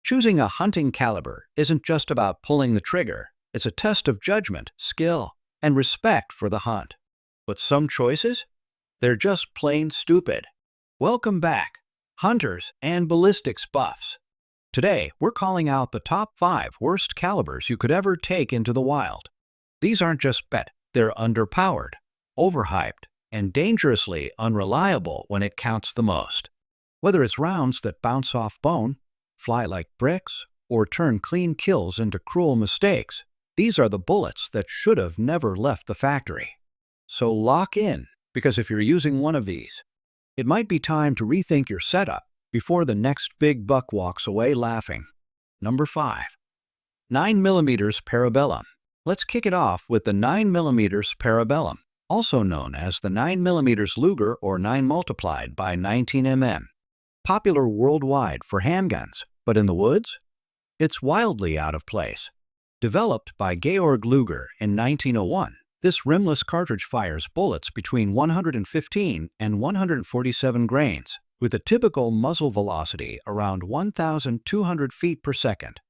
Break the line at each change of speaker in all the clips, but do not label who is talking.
Choosing a hunting caliber isn't just about pulling the trigger, it's a test of judgment, skill, and respect for the hunt. But some choices? They're just plain stupid. Welcome back, hunters and ballistics buffs. Today, we're calling out the top 5 worst calibers you could ever take into the wild. These aren't just bad, they're underpowered, overhyped, and dangerously unreliable when it counts the most. Whether it's rounds that bounce off bone, fly like bricks, or turn clean kills into cruel mistakes, these are the bullets that should have never left the factory. So lock in, because if you're using one of these, it might be time to rethink your setup before the next big buck walks away laughing. Number 5. 9mm Parabellum. Let's kick it off with the 9mm Parabellum, also known as the 9mm Luger or 9 multiplied by 19mm. Popular worldwide for handguns, but in the woods? It's wildly out of place. Developed by Georg Luger in 1901, this rimless cartridge fires bullets between 115 and 147 grains, with a typical muzzle velocity around 1,200 feet per second.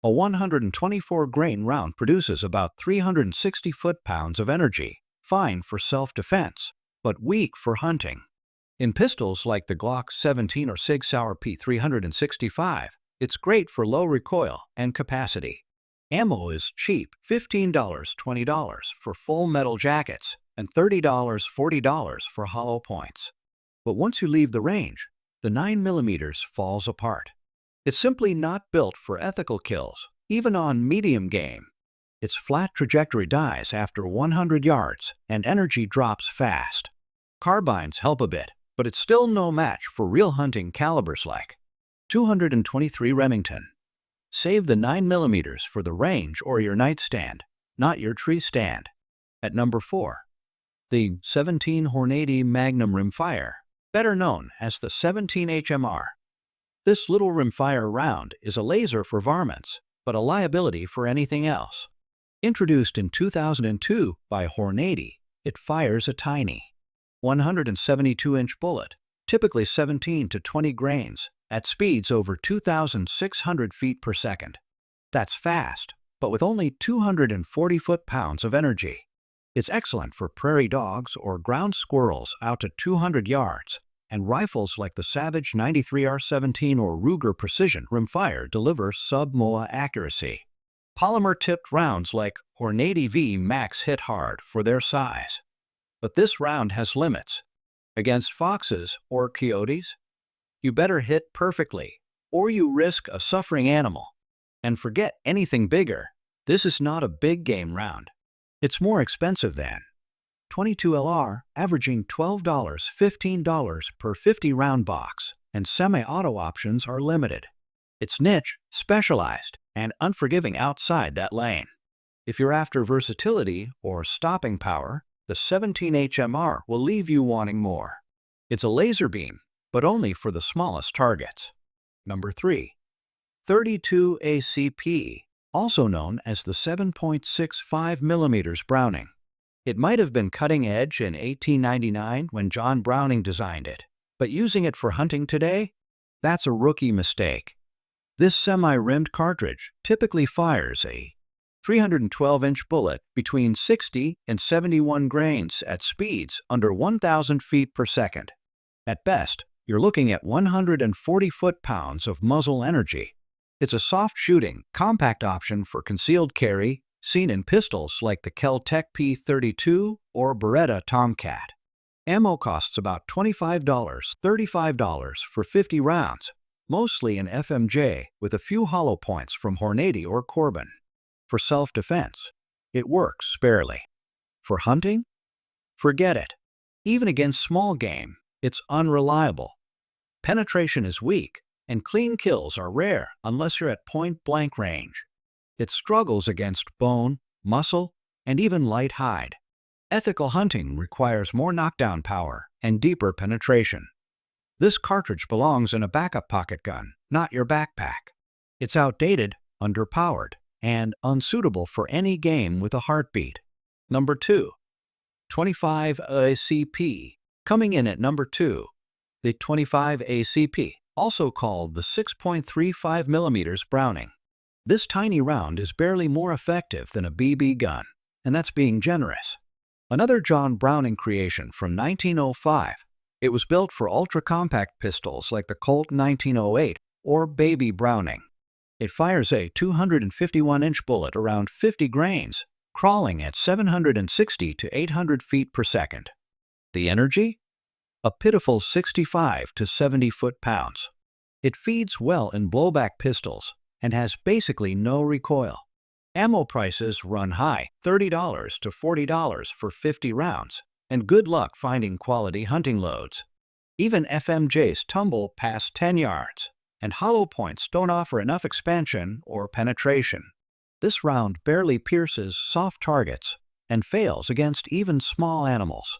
A 124-grain round produces about 360 foot-pounds of energy, fine for self-defense, but weak for hunting. In pistols like the Glock 17 or Sig Sauer P365, it's great for low recoil and capacity. Ammo is cheap, $15, $20 for full metal jackets, and $30, $40 for hollow points. But once you leave the range, the 9mm falls apart. It's simply not built for ethical kills, even on medium game. Its flat trajectory dies after 100 yards, and energy drops fast. Carbines help a bit, but it's still no match for real hunting calibers like 223 Remington. Save the 9mm for the range or your nightstand, not your tree stand. At number 4. The 17 Hornady Magnum Rimfire, better known as the 17 HMR. This little rimfire round is a laser for varmints, but a liability for anything else. Introduced in 2002 by Hornady, it fires a tiny 172-inch bullet, typically 17 to 20 grains, at speeds over 2,600 feet per second. That's fast, but with only 240 foot-pounds of energy. It's excellent for prairie dogs or ground squirrels out to 200 yards, and rifles like the Savage 93R17 or Ruger Precision Rimfire deliver sub-MOA accuracy. Polymer-tipped rounds like Hornady V Max hit hard for their size. But this round has limits. Against foxes or coyotes, you better hit perfectly, or you risk a suffering animal. And forget anything bigger, this is not a big game round. It's more expensive than .22 LR, averaging $12, $15 per 50-round box, and semi-auto options are limited. It's niche, specialized, and unforgiving outside that lane. If you're after versatility or stopping power, the 17 HMR will leave you wanting more. It's a laser beam, but only for the smallest targets. Number 3. 32 ACP, also known as the 7.65mm Browning. It might have been cutting edge in 1899 when John Browning designed it, but using it for hunting today? That's a rookie mistake. This semi-rimmed cartridge typically fires a 312-inch bullet between 60 and 71 grains at speeds under 1,000 feet per second. At best, you're looking at 140 foot-pounds of muzzle energy. It's a soft-shooting, compact option for concealed carry, seen in pistols like the Kel-Tec P32 or Beretta Tomcat. Ammo costs about $25, $35 for 50 rounds, mostly in FMJ with a few hollow points from Hornady or Corbin. For self-defense, it works sparingly. For hunting? Forget it. Even against small game, it's unreliable. Penetration is weak, and clean kills are rare unless you're at point-blank range. It struggles against bone, muscle, and even light hide. Ethical hunting requires more knockdown power and deeper penetration. This cartridge belongs in a backup pocket gun, not your backpack. It's outdated, underpowered, and unsuitable for any game with a heartbeat. Number 2. 25 ACP. Coming in at number 2. The 25 ACP also called the 6.35 millimeters Browning. This tiny round is barely more effective than a BB gun, and that's being generous. Another John Browning creation from 1905. It was built for ultra-compact pistols like the Colt 1908 or Baby Browning. It fires a 251-inch bullet around 50 grains, crawling at 760 to 800 feet per second. The energy? A pitiful 65 to 70 foot-pounds. It feeds well in blowback pistols and has basically no recoil. Ammo prices run high, $30 to $40 for 50 rounds, and good luck finding quality hunting loads. Even FMJs tumble past 10 yards, and hollow points don't offer enough expansion or penetration. This round barely pierces soft targets and fails against even small animals.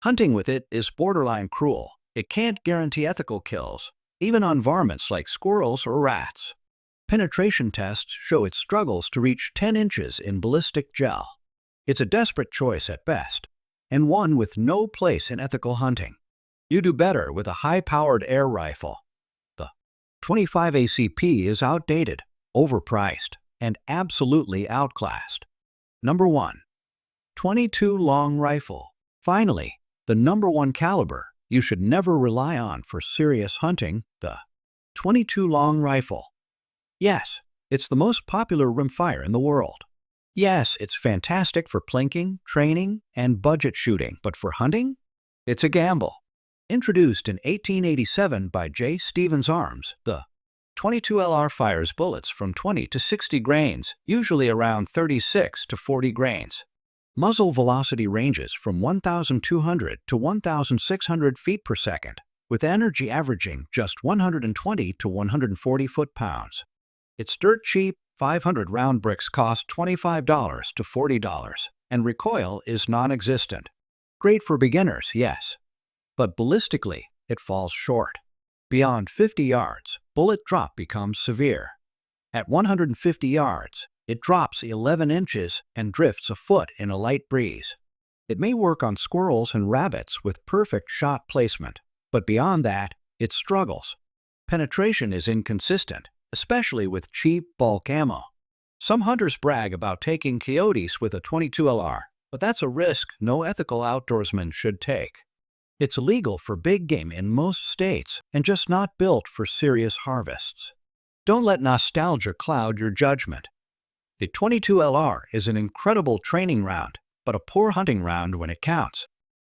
Hunting with it is borderline cruel. It can't guarantee ethical kills, even on varmints like squirrels or rats. Penetration tests show it struggles to reach 10 inches in ballistic gel. It's a desperate choice at best, and one with no place in ethical hunting. You do better with a high-powered air rifle. The 25 ACP is outdated, overpriced, and absolutely outclassed. Number 1. 22 Long Rifle. Finally, the number 1 caliber you should never rely on for serious hunting, the 22 Long Rifle. Yes, it's the most popular rimfire in the world. Yes, it's fantastic for plinking, training, and budget shooting, but for hunting? It's a gamble. Introduced in 1887 by J. Stevens Arms, the 22LR fires bullets from 20 to 60 grains, usually around 36 to 40 grains. Muzzle velocity ranges from 1,200 to 1,600 feet per second, with energy averaging just 120 to 140 foot-pounds. It's dirt cheap. 500 round bricks cost $25 to $40, and recoil is non-existent. Great for beginners, yes, but ballistically, it falls short. Beyond 50 yards, bullet drop becomes severe. At 150 yards, it drops 11 inches and drifts a foot in a light breeze. It may work on squirrels and rabbits with perfect shot placement, but beyond that, it struggles. Penetration is inconsistent, especially with cheap bulk ammo. Some hunters brag about taking coyotes with a 22LR, but that's a risk no ethical outdoorsman should take. It's illegal for big game in most states and just not built for serious harvests. Don't let nostalgia cloud your judgment. The 22LR is an incredible training round, but a poor hunting round when it counts.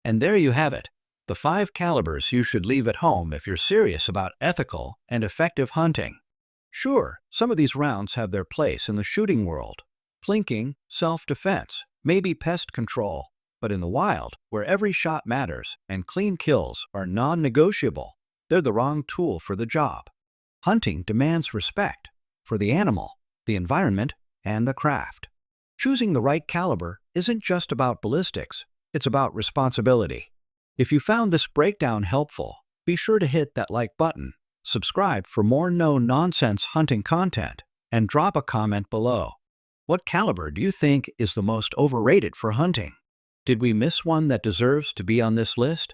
And there you have it, the 5 calibers you should leave at home if you're serious about ethical and effective hunting. Sure, some of these rounds have their place in the shooting world. Plinking, self-defense, maybe pest control. But in the wild, where every shot matters and clean kills are non-negotiable, they're the wrong tool for the job. Hunting demands respect for the animal, the environment, and the craft. Choosing the right caliber isn't just about ballistics, it's about responsibility. If you found this breakdown helpful, be sure to hit that like button, subscribe for more no-nonsense hunting content, and drop a comment below. What caliber do you think is the most overrated for hunting? Did we miss one that deserves to be on this list?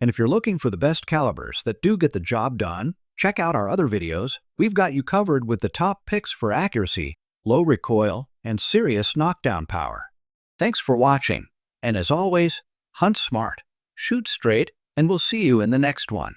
And if you're looking for the best calibers that do get the job done, check out our other videos. We've got you covered with the top picks for accuracy, low recoil, and serious knockdown power. Thanks for watching, and as always, hunt smart, shoot straight, and we'll see you in the next one.